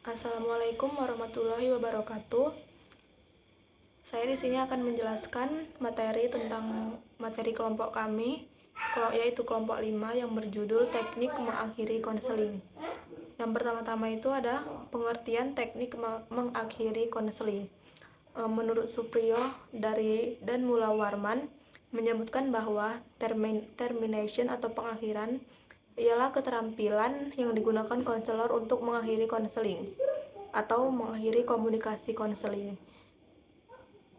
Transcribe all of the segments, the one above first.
Assalamualaikum warahmatullahi wabarakatuh. Saya di sini akan menjelaskan materi tentang materi kelompok kami, yaitu kelompok 5 yang berjudul Teknik Mengakhiri Konseling. Yang pertama-tama itu ada pengertian teknik mengakhiri konseling. Menurut Supriyo dan Mula Warman menyebutkan bahwa termination atau pengakhiran ialah keterampilan yang digunakan konselor untuk mengakhiri konseling atau mengakhiri komunikasi konseling,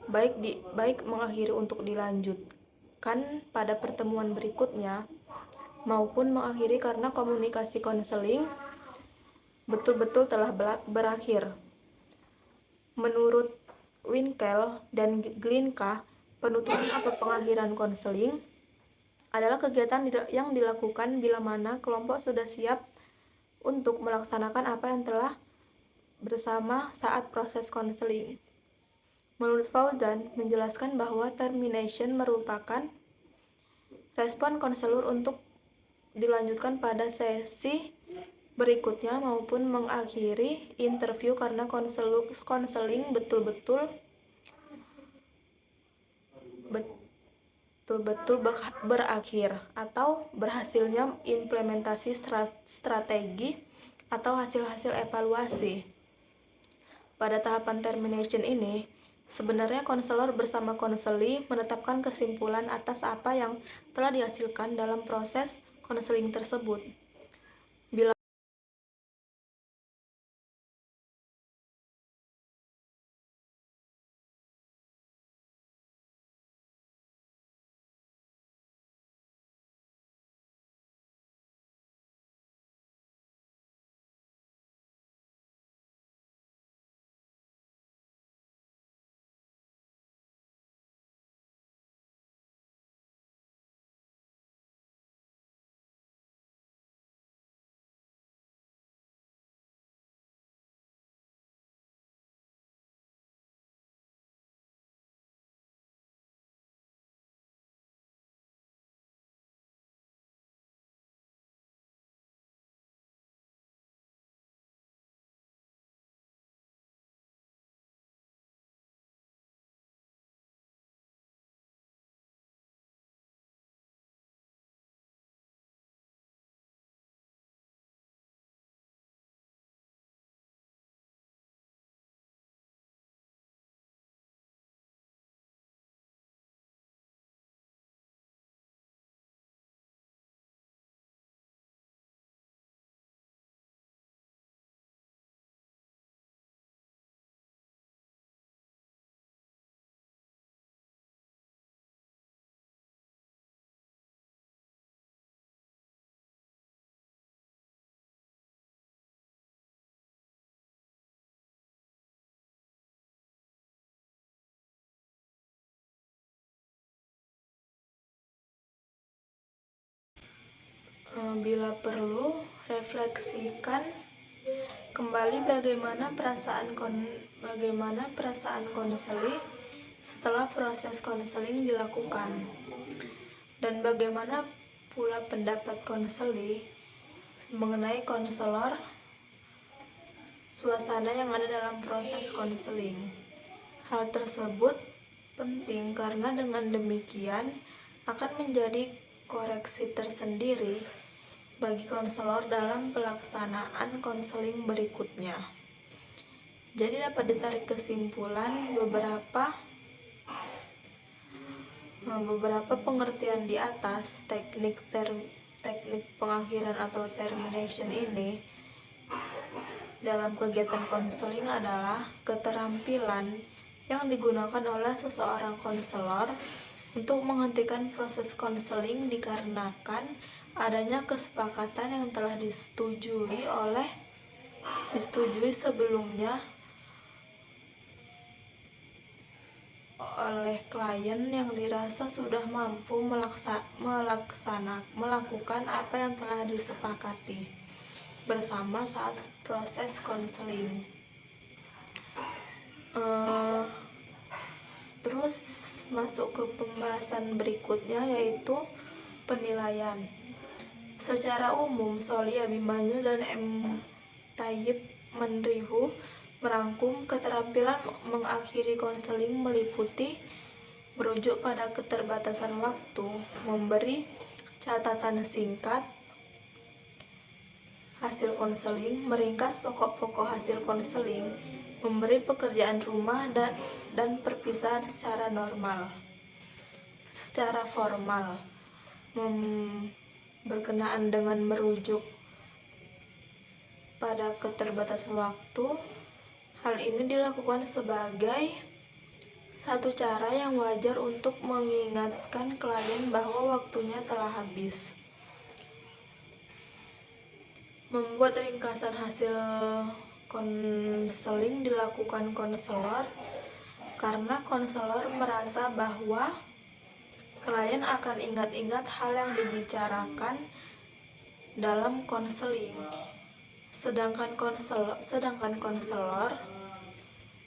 baik mengakhiri untuk dilanjutkan pada pertemuan berikutnya maupun mengakhiri karena komunikasi konseling betul-betul telah berakhir. Menurut Winkel dan Glinka, penutupan atau pengakhiran konseling adalah kegiatan yang dilakukan bila mana kelompok sudah siap untuk melaksanakan apa yang telah bersama saat proses konseling. Menurut Fauzan menjelaskan bahwa termination merupakan respon konselor untuk dilanjutkan pada sesi berikutnya maupun mengakhiri interview karena konseling betul-betul berakhir atau berhasilnya implementasi strategi atau hasil-hasil evaluasi. Pada tahapan termination ini, sebenarnya konselor bersama konseli menetapkan kesimpulan atas apa yang telah dihasilkan dalam proses konseling tersebut. Bila perlu, refleksikan kembali bagaimana perasaan konseli setelah proses konseling dilakukan, dan bagaimana pula pendapat konseli mengenai konselor, suasana yang ada dalam proses konseling. Hal tersebut penting karena dengan demikian akan menjadi koreksi tersendiri bagi konselor dalam pelaksanaan konseling berikutnya. Jadi dapat ditarik kesimpulan beberapa pengertian di atas teknik pengakhiran atau termination ini dalam kegiatan konseling adalah keterampilan yang digunakan oleh seseorang konselor untuk menghentikan proses konseling dikarenakan adanya kesepakatan yang telah disetujui sebelumnya oleh klien yang dirasa sudah mampu melakukan apa yang telah disepakati bersama saat proses konseling. Terus masuk ke pembahasan berikutnya, yaitu penilaian. Secara umum, Soli Abimanyu dan M. Tayyib Menrihu merangkum keterampilan mengakhiri konseling meliputi merujuk pada keterbatasan waktu, memberi catatan singkat hasil konseling, meringkas pokok-pokok hasil konseling, memberi pekerjaan rumah dan perpisahan secara formal, berkenaan dengan merujuk pada keterbatasan waktu. Hal ini dilakukan sebagai satu cara yang wajar untuk mengingatkan klien bahwa waktunya telah habis. Membuat ringkasan hasil konseling dilakukan konselor karena konselor merasa bahwa klien akan ingat-ingat hal yang dibicarakan dalam konseling. Sedangkan konselor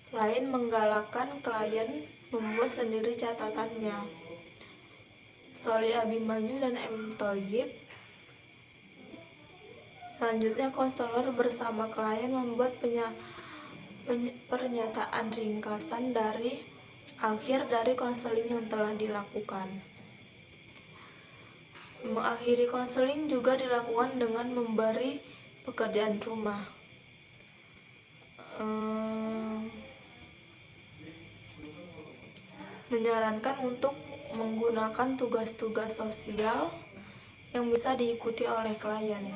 lain menggalakkan klien membuat sendiri catatannya. Sholih Abimanyu dan M. Thoyyib. Selanjutnya, konselor bersama klien membuat pernyataan ringkasan dari akhir dari konseling yang telah dilakukan. Mengakhiri konseling juga dilakukan dengan memberi pekerjaan rumah. Menyarankan untuk menggunakan tugas-tugas sosial yang bisa diikuti oleh klien.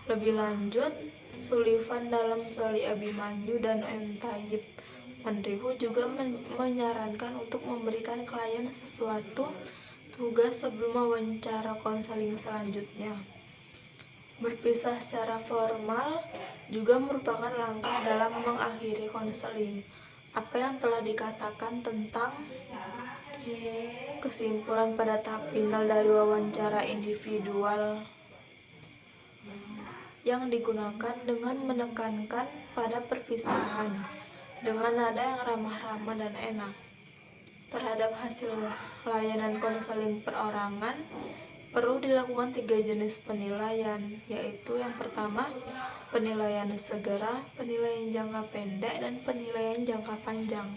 Lebih lanjut, Sullivan dalam Sholih Abimanyu dan M. Thoyyib Menrihu juga menyarankan untuk memberikan klien sesuatu tugas sebelum wawancara konseling selanjutnya. Berpisah secara formal juga merupakan langkah dalam mengakhiri konseling. Apa yang telah dikatakan tentang kesimpulan pada tahap final dari wawancara individual yang digunakan dengan menekankan pada perpisahan dengan nada yang ramah-ramah dan enak. Terhadap hasil layanan konseling perorangan, perlu dilakukan 3 jenis penilaian, yaitu yang pertama, penilaian segera, penilaian jangka pendek, dan penilaian jangka panjang.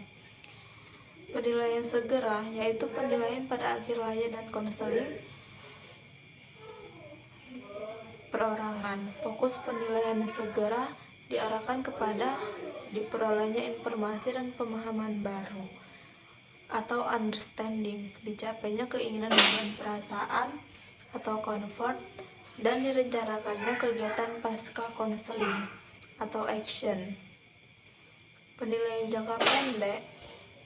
Penilaian segera yaitu penilaian pada akhir layanan konseling perorangan. Fokus penilaian segera diarahkan kepada diperolehnya informasi dan pemahaman baru atau understanding, dicapainya keinginan dan perasaan atau comfort, dan direncanakannya kegiatan pasca konseling atau action. Penilaian jangka pendek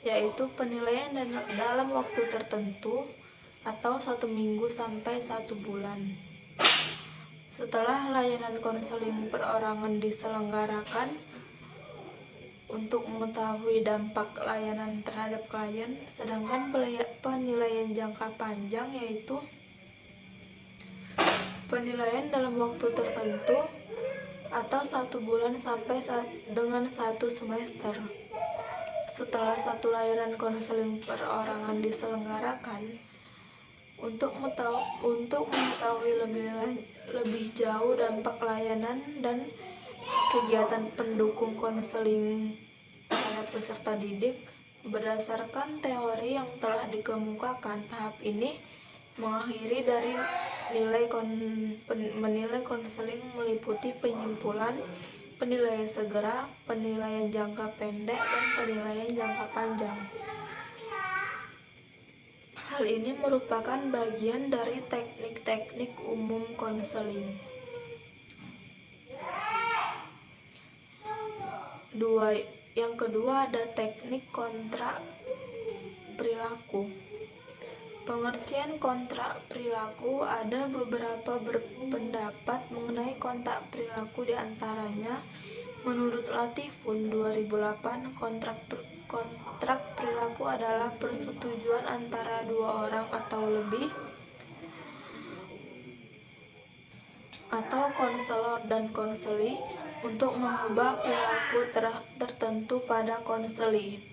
yaitu penilaian dalam waktu tertentu atau 1 minggu sampai 1 bulan. Setelah layanan konseling perorangan diselenggarakan, untuk mengetahui dampak layanan terhadap klien. Sedangkan penilaian jangka panjang yaitu penilaian dalam waktu tertentu atau 1 bulan sampai dengan 1 semester. Setelah 1 layanan konseling perorangan diselenggarakan, untuk mengetahui lebih jauh dampak layanan dan kegiatan pendukung konseling terhadap peserta didik berdasarkan teori yang telah dikemukakan, tahap ini mengakhiri dari menilai konseling meliputi penyimpulan, penilaian segera, penilaian jangka pendek, dan penilaian jangka panjang. Hal ini merupakan bagian dari teknik-teknik umum konseling. Yang kedua ada teknik kontrak perilaku. Pengertian kontrak perilaku, ada beberapa berpendapat mengenai kontrak perilaku, diantaranya menurut Latifun 2008, kontrak perilaku adalah persetujuan antara 2 orang atau lebih atau konselor dan konseli untuk mengubah perilaku tertentu pada konseli.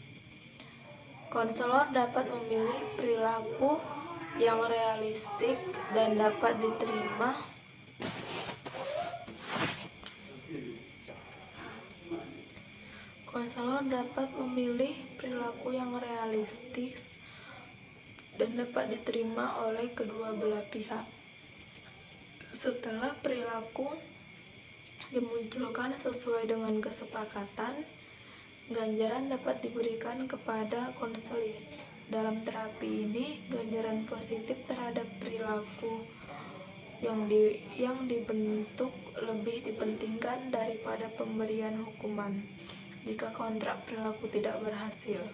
Konselor dapat memilih perilaku yang realistik dan dapat diterima konselor dapat memilih perilaku yang realistis dan dapat diterima oleh kedua belah pihak. Setelah perilaku dimunculkan sesuai dengan kesepakatan, ganjaran dapat diberikan kepada konselor. Dalam terapi ini, ganjaran positif terhadap perilaku yang dibentuk lebih dipentingkan daripada pemberian hukuman jika kontrak perilaku tidak berhasil.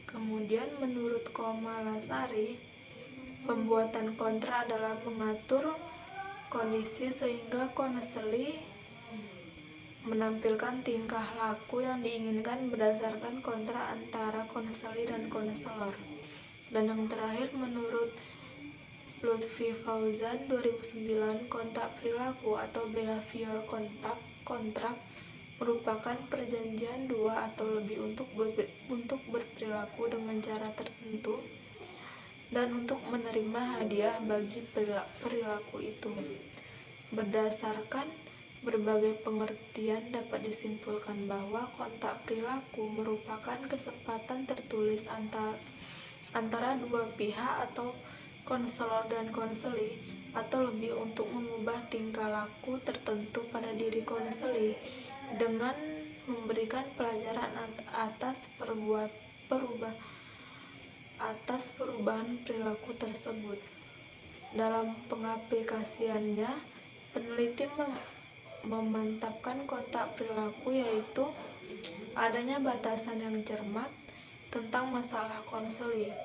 Kemudian menurut Komalasari, pembuatan kontrak adalah mengatur kondisi sehingga konselor menampilkan tingkah laku yang diinginkan berdasarkan kontrak antara konselor dan konselor. Dan yang terakhir menurut Lutfi Fauzan 2009, kontak perilaku atau behavior kontrak merupakan perjanjian dua atau lebih untuk berperilaku dengan cara tertentu dan untuk menerima hadiah bagi perilaku itu. Berdasarkan berbagai pengertian dapat disimpulkan bahwa kontak perilaku merupakan kesepakatan tertulis antara dua pihak atau konselor dan konselor atau lebih untuk mengubah tingkah laku tertentu pada diri konselor dengan memberikan pelajaran atas perubahan perilaku tersebut. Dalam pengaplikasiannya, peneliti memantapkan kontak perilaku, yaitu adanya batasan yang cermat tentang masalah konselor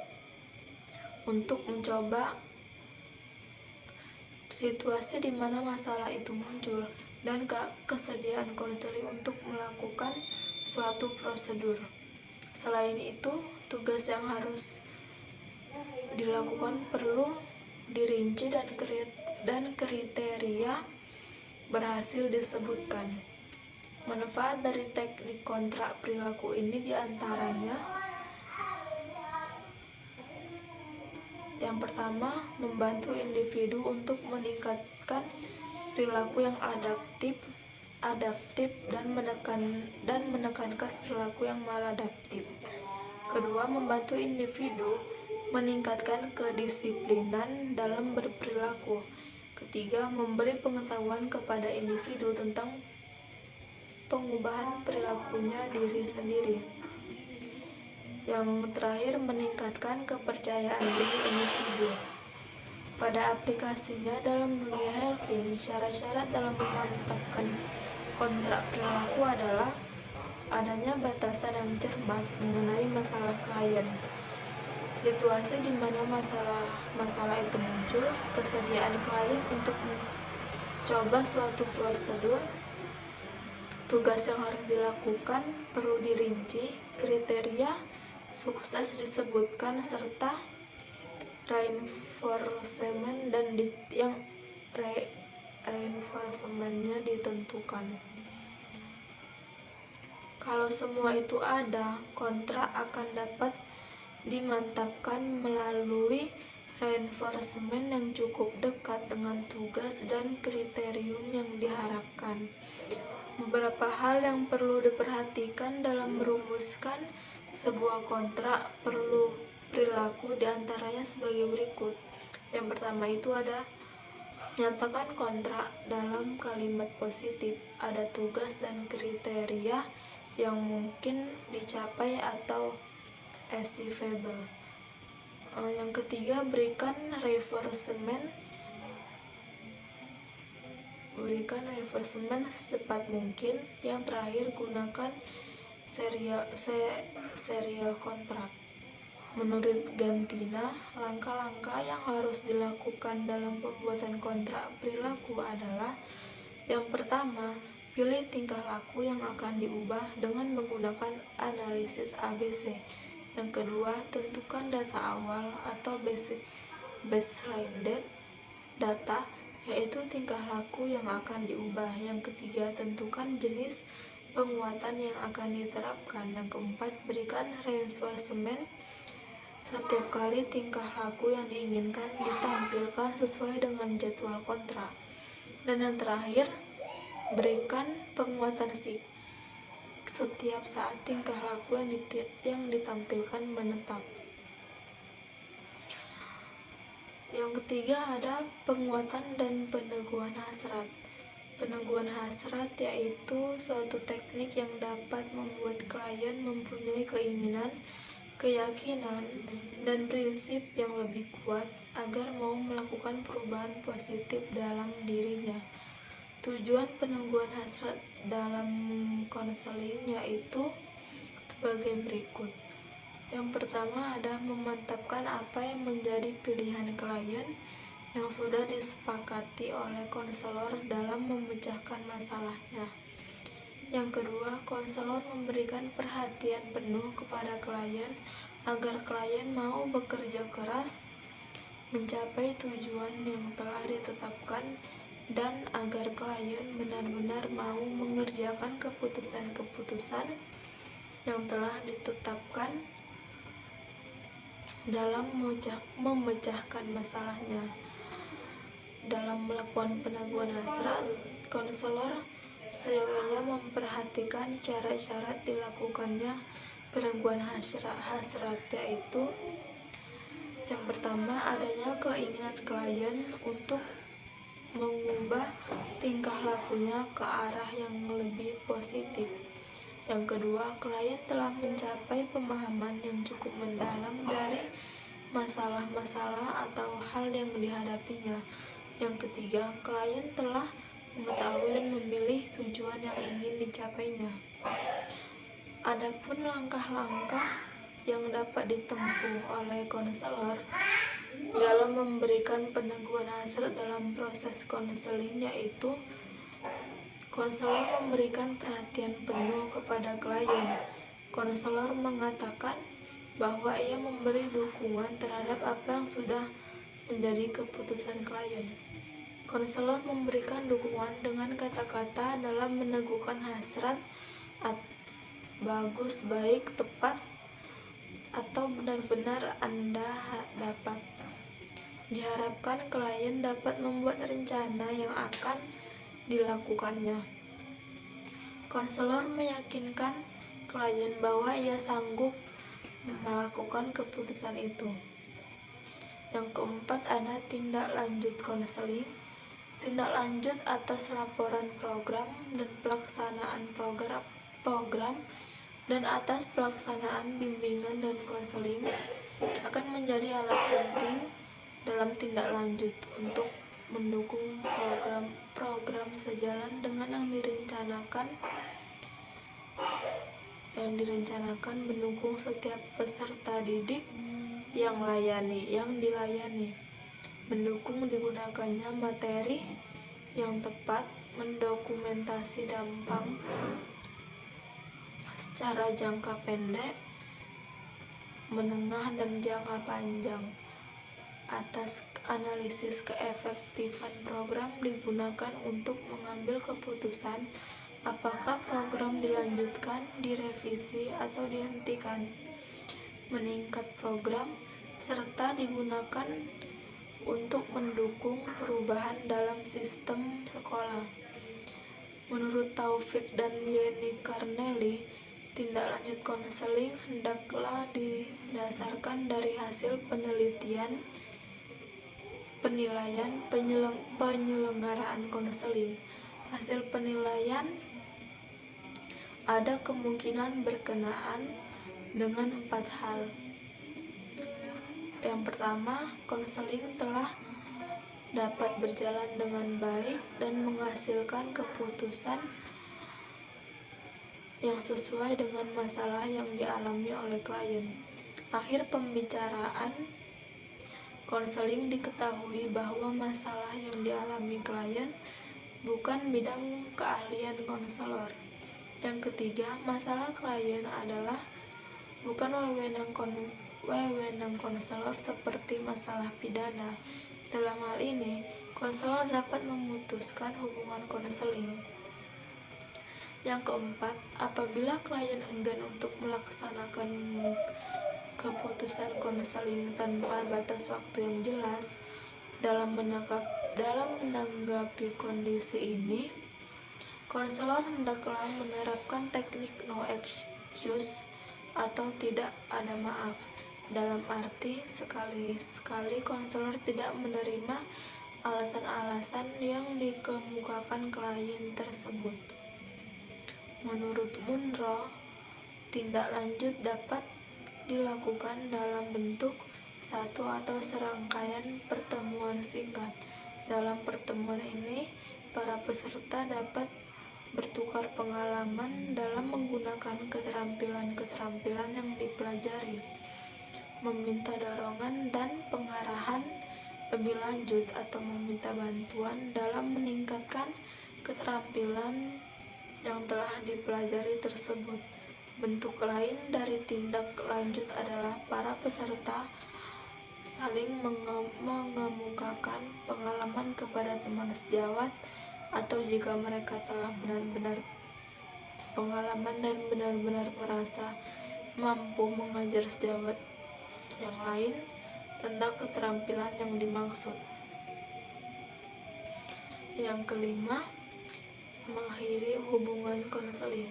untuk mencoba situasi di mana masalah itu muncul dan kesediaan konselor untuk melakukan suatu prosedur. Selain itu, tugas yang harus dilakukan perlu dirinci dan kriteria berhasil disebutkan. Manfaat dari teknik kontrak perilaku ini diantaranya: yang pertama, membantu individu untuk meningkatkan perilaku yang adaptif dan menekankan perilaku yang maladaptif. Kedua, membantu individu meningkatkan kedisiplinan dalam berperilaku. Ketiga, memberi pengetahuan kepada individu tentang pengubahan perilakunya diri sendiri. Yang terakhir, meningkatkan kepercayaan diri individu. Pada aplikasinya dalam dunia healthing, syarat-syarat dalam memantapkan kontrak perilaku adalah adanya batasan yang cermat mengenai masalah klien, situasi di mana masalah itu muncul, kesediaan klien untuk mencoba suatu prosedur, tugas yang harus dilakukan perlu dirinci, kriteria sukses disebutkan, serta reinforcement reinforcementnya ditentukan. Kalau semua itu ada, kontrak akan dapat dimantapkan melalui reinforcement yang cukup dekat dengan tugas dan kriterium yang diharapkan. Beberapa hal yang perlu diperhatikan dalam merumuskan sebuah kontrak perilaku diantaranya sebagai berikut. Yang pertama itu ada nyatakan kontrak dalam kalimat positif, ada tugas dan kriteria yang mungkin dicapai atau achievable. Yang ketiga, berikan reinforcement secepat mungkin. Yang terakhir, gunakan serial kontrak. Menurut Gantina, langkah-langkah yang harus dilakukan dalam pembuatan kontrak perilaku adalah: yang pertama, pilih tingkah laku yang akan diubah dengan menggunakan analisis ABC. Yang kedua, tentukan data awal atau baseline data, yaitu tingkah laku yang akan diubah. Yang ketiga, tentukan jenis penguatan yang akan diterapkan. Yang keempat, berikan reinforcement setiap kali tingkah laku yang diinginkan ditampilkan sesuai dengan jadwal kontrak. Dan yang terakhir, berikan penguatan setiap saat tingkah laku yang ditampilkan menetap. Yang ketiga ada penguatan dan peneguhan hasrat. Peneguhan hasrat yaitu suatu teknik yang dapat membuat klien mempunyai keinginan, keyakinan, dan prinsip yang lebih kuat agar mau melakukan perubahan positif dalam dirinya. Tujuan peneguhan hasrat dalam konseling yaitu sebagai berikut. Yang pertama ada memantapkan apa yang menjadi pilihan klien yang sudah disepakati oleh konselor dalam memecahkan masalahnya. Yang kedua, konselor memberikan perhatian penuh kepada klien agar klien mau bekerja keras mencapai tujuan yang telah ditetapkan dan agar klien benar-benar mau mengerjakan keputusan-keputusan yang telah ditetapkan dalam memecahkan masalahnya. Dalam melakukan peneguhan hasrat, konselor seyogyanya memperhatikan syarat-syarat dilakukannya peneguhan hasrat yaitu yang pertama adanya keinginan klien untuk mengubah tingkah lakunya ke arah yang lebih positif. Yang kedua, klien telah mencapai pemahaman yang cukup mendalam dari masalah-masalah atau hal yang dihadapinya. Yang ketiga, klien telah mengetahui dan memilih tujuan yang ingin dicapainya. Adapun langkah-langkah yang dapat ditempuh oleh konselor dalam memberikan peneguhan hasrat dalam proses konseling yaitu konselor memberikan perhatian penuh kepada klien. Konselor mengatakan bahwa ia memberi dukungan terhadap apa yang sudah menjadi keputusan klien. Konselor memberikan dukungan dengan kata-kata dalam meneguhkan hasrat bagus, baik, tepat, atau benar-benar Anda dapat. Diharapkan klien dapat membuat rencana yang akan dilakukannya. Konselor meyakinkan klien bahwa ia sanggup melakukan keputusan itu. Yang keempat ada tindak lanjut konseling. Tindak lanjut atas laporan program dan pelaksanaan program dan atas pelaksanaan bimbingan dan konseling akan menjadi alat penting dalam tindak lanjut untuk mendukung program sejalan dengan yang direncanakan mendukung setiap peserta didik yang dilayani, mendukung digunakannya materi yang tepat, mendokumentasi dampak secara jangka pendek, menengah, dan jangka panjang atas analisis keefektifan program digunakan untuk mengambil keputusan apakah program dilanjutkan, direvisi, atau dihentikan, meningkat program, serta digunakan untuk mendukung perubahan dalam sistem sekolah. Menurut Taufik dan Yeni Karneli, tindak lanjut konseling hendaklah didasarkan dari hasil penilaian penyelenggaraan konseling. Hasil penilaian ada kemungkinan berkenaan dengan 4 hal. Yang pertama, konseling telah dapat berjalan dengan baik dan menghasilkan keputusan yang sesuai dengan masalah yang dialami oleh klien. Akhir pembicaraan konseling diketahui bahwa masalah yang dialami klien bukan bidang keahlian konselor. Yang ketiga, masalah klien adalah bukan wewenang konselor seperti masalah pidana. Dalam hal ini, konselor dapat memutuskan hubungan konseling. Yang keempat, apabila klien enggan untuk melaksanakan keputusan konseling tanpa batas waktu yang jelas, dalam menanggapi kondisi ini, Konselor hendaklah menerapkan teknik no excuse atau tidak ada maaf. Dalam arti, sekali-sekali konselor tidak menerima alasan-alasan yang dikemukakan klien tersebut. Menurut Munro, tindak lanjut dapat dilakukan dalam bentuk satu atau serangkaian pertemuan singkat. Dalam pertemuan ini, para peserta dapat bertukar pengalaman dalam menggunakan keterampilan-keterampilan yang dipelajari, meminta dorongan dan pengarahan lebih lanjut atau meminta bantuan dalam meningkatkan keterampilan yang telah dipelajari tersebut. Bentuk lain dari tindak lanjut adalah para peserta saling mengemukakan pengalaman kepada teman sejawat, atau jika mereka telah benar-benar pengalaman dan benar-benar merasa mampu mengajar sejawat yang lain tentang keterampilan yang dimaksud. Yang kelima, mengakhiri hubungan konseling.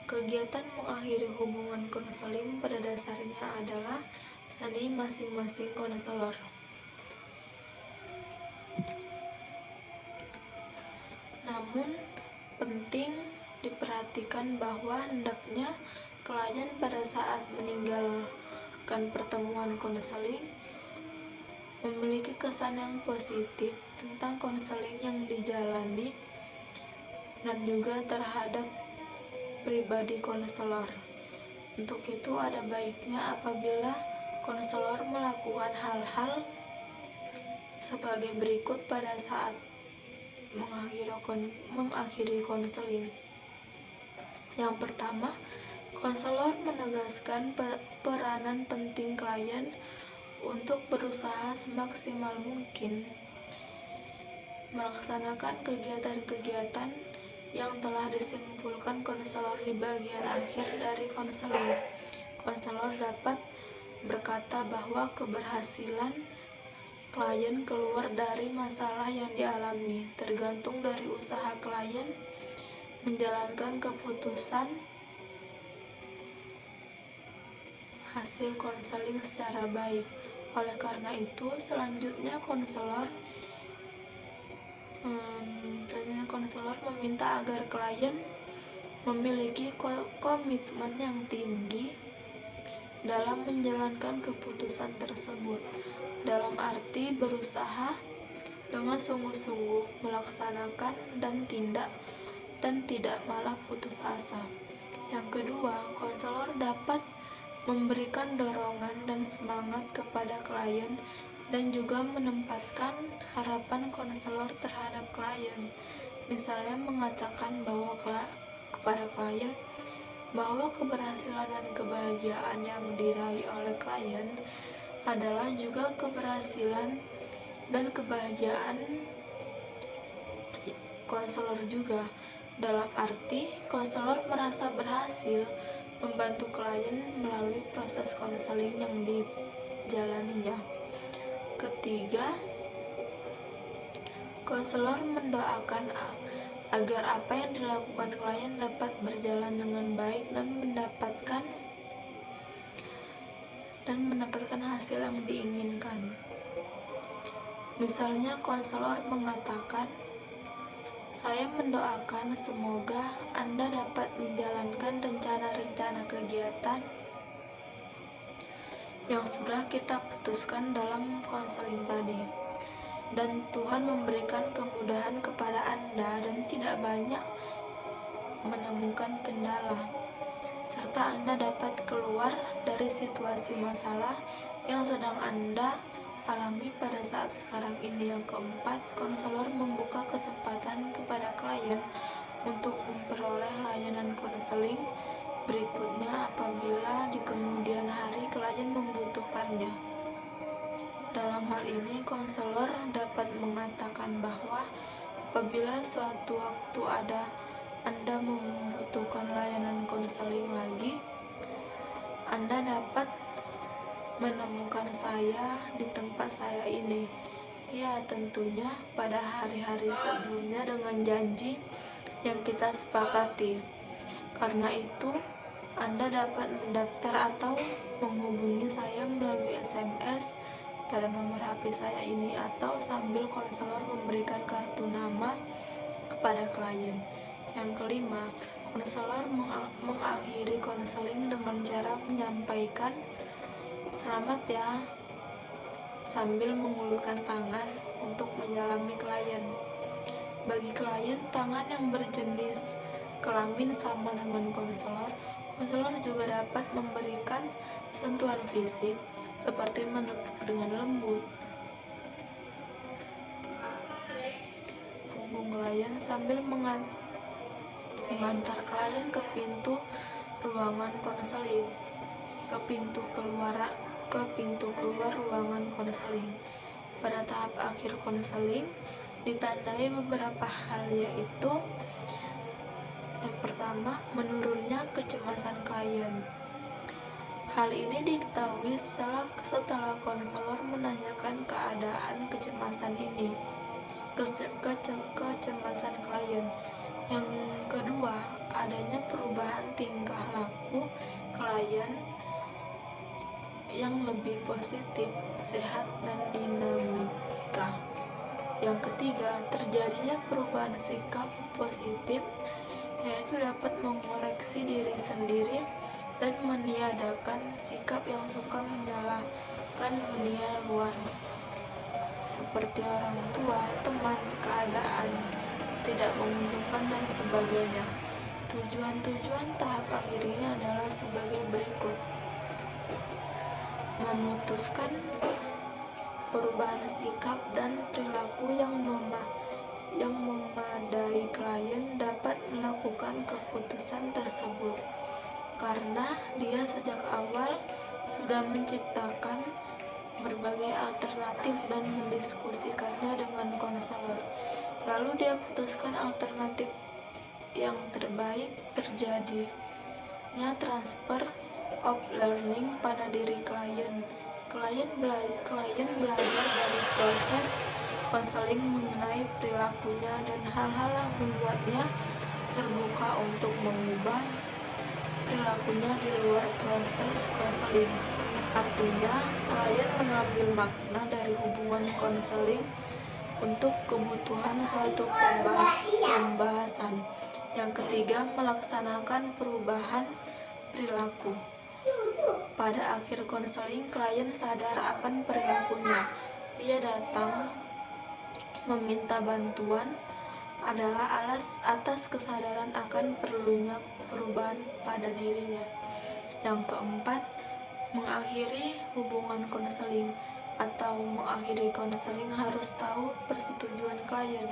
Kegiatan mengakhiri hubungan konseling pada dasarnya adalah seni masing-masing konselor. Namun, penting diperhatikan bahwa hendaknya klien pada saat meninggalkan pertemuan konseling memiliki kesan yang positif tentang konseling yang dijalani dan juga terhadap pribadi konselor. Untuk itu ada baiknya apabila konselor melakukan hal-hal sebagai berikut pada saat mengakhiri konseling. Yang pertama, konselor menegaskan peranan penting klien untuk berusaha semaksimal mungkin melaksanakan kegiatan-kegiatan yang telah disimpulkan konselor di bagian akhir dari konseling. Konselor dapat berkata bahwa keberhasilan klien keluar dari masalah yang dialami tergantung dari usaha klien menjalankan keputusan hasil konseling secara baik. Oleh karena itu, selanjutnya konselor meminta agar klien memiliki komitmen yang tinggi dalam menjalankan keputusan tersebut, dalam arti berusaha dengan sungguh-sungguh melaksanakan dan tidak malah putus asa. Yang kedua, konselor dapat memberikan dorongan dan semangat kepada klien dan juga menempatkan harapan konselor terhadap klien. Misalnya mengatakan kepada klien bahwa keberhasilan dan kebahagiaan yang diraih oleh klien adalah juga keberhasilan dan kebahagiaan konselor juga, dalam arti konselor merasa berhasil membantu klien melalui proses konseling yang dijalaninya. Ketiga, konselor mendoakan agar apa yang dilakukan klien dapat berjalan dengan baik dan mendapatkan hasil yang diinginkan. Misalnya konselor mengatakan, "Saya mendoakan semoga Anda dapat menjalankan rencana-rencana kegiatan yang sudah kita putuskan dalam konseling tadi, dan Tuhan memberikan kemudahan kepada Anda dan tidak banyak menemukan kendala, serta Anda dapat keluar dari situasi masalah yang sedang Anda alami pada saat sekarang ini." Yang keempat, konselor membuka kesempatan kepada klien untuk memperoleh layanan konseling berikutnya apabila di kemudian hari klien membutuhkannya. Dalam hal ini, konselor dapat mengatakan bahwa apabila suatu waktu Anda membutuhkan layanan konseling lagi, Anda dapat menemukan saya di tempat saya ini. Ya, tentunya pada hari-hari sebelumnya dengan janji yang kita sepakati. Karena itu, Anda dapat mendaftar atau menghubungi saya melalui SMS pada nomor HP saya ini, atau sambil konselor memberikan kartu nama kepada klien. Yang kelima, konselor mengakhiri konseling dengan cara menyampaikan "Selamat ya" sambil mengulurkan tangan untuk menyalami klien. Bagi klien tangan yang berjenis kelamin sama dengan konselor juga dapat memberikan sentuhan fisik seperti menepuk dengan lembut punggung klien sambil mengantar klien ke pintu ruangan konseling, ke pintu keluar ruangan konseling. Pada tahap akhir konseling ditandai beberapa hal, yaitu yang pertama, menurunnya kecemasan klien. Hal ini diketahui setelah konselor menanyakan keadaan kecemasan kecemasan klien. Yang kedua, adanya perubahan tingkah laku klien yang lebih positif, sehat, dan dinamika. Yang ketiga, terjadinya perubahan sikap positif, yaitu dapat mengoreksi diri sendiri dan meniadakan sikap yang suka menyalahkan dunia luar, seperti orang tua, teman, keadaan tidak menguntungkan, dan sebagainya. Tujuan tahap akhir ini adalah sebagai berikut: memutuskan perubahan sikap dan perilaku yang memadai. Klien dapat melakukan keputusan tersebut karena dia sejak awal sudah menciptakan berbagai alternatif dan mendiskusikannya dengan konselor. Lalu dia putuskan alternatif yang terbaik. Terjadinya transfer of learning pada diri klien. Klien belajar dari proses konseling mengenai perilakunya dan hal-hal yang membuatnya terbuka untuk mengubah perilakunya di luar proses konseling. Artinya, klien mengambil makna dari hubungan konseling untuk kebutuhan suatu pembahasan. Yang ketiga, melaksanakan perubahan perilaku. Pada akhir konseling, klien sadar akan perilakunya. Ia datang meminta bantuan adalah atas kesadaran akan perlunya perubahan pada dirinya. Yang keempat, mengakhiri hubungan konseling atau mengakhiri konseling harus tahu persetujuan klien.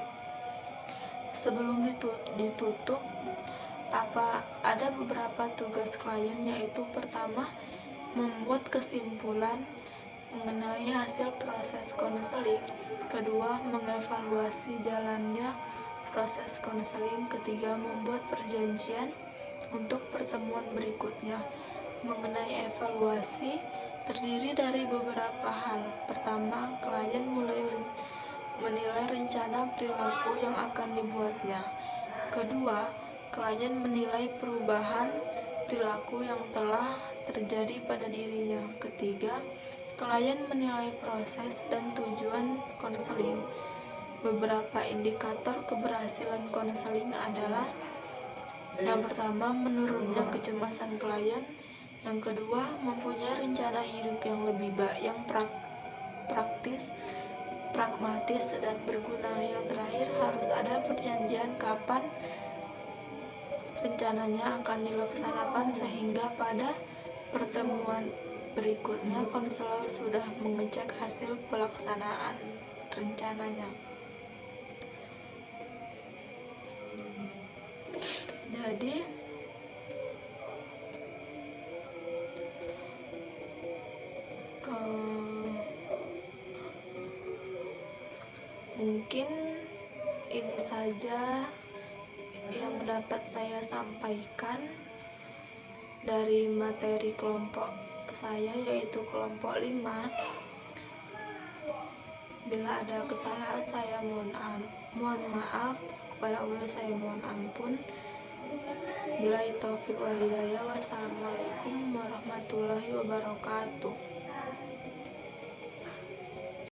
Sebelum ditutup, ada beberapa tugas klien, yaitu pertama, membuat kesimpulan mengenai hasil proses konseling. Kedua, mengevaluasi jalannya proses konseling. Ketiga, membuat perjanjian untuk pertemuan berikutnya. Mengenai evaluasi, terdiri dari beberapa hal. Pertama, klien menilai rencana perilaku yang akan dibuatnya. Kedua, klien menilai perubahan perilaku yang telah terjadi pada dirinya. Ketiga, klien menilai proses dan tujuan konseling. Beberapa indikator keberhasilan konseling adalah: yang pertama, menurunnya kecemasan klien. Yang kedua, mempunyai rencana hidup yang lebih baik, yang praktis, pragmatis, dan berguna. Yang terakhir, harus ada perjanjian kapan rencananya akan dilaksanakan, sehingga pada pertemuan berikutnya konselor sudah mengecek hasil pelaksanaan rencananya. Jadi, mungkin ini saja yang dapat saya sampaikan dari materi kelompok saya, yaitu kelompok 5. Bila ada kesalahan, saya mohon maaf. kepada Allah saya mohon ampun. Billahi taufiq wal hidayah. Wassalamualaikum warahmatullahi wabarakatuh.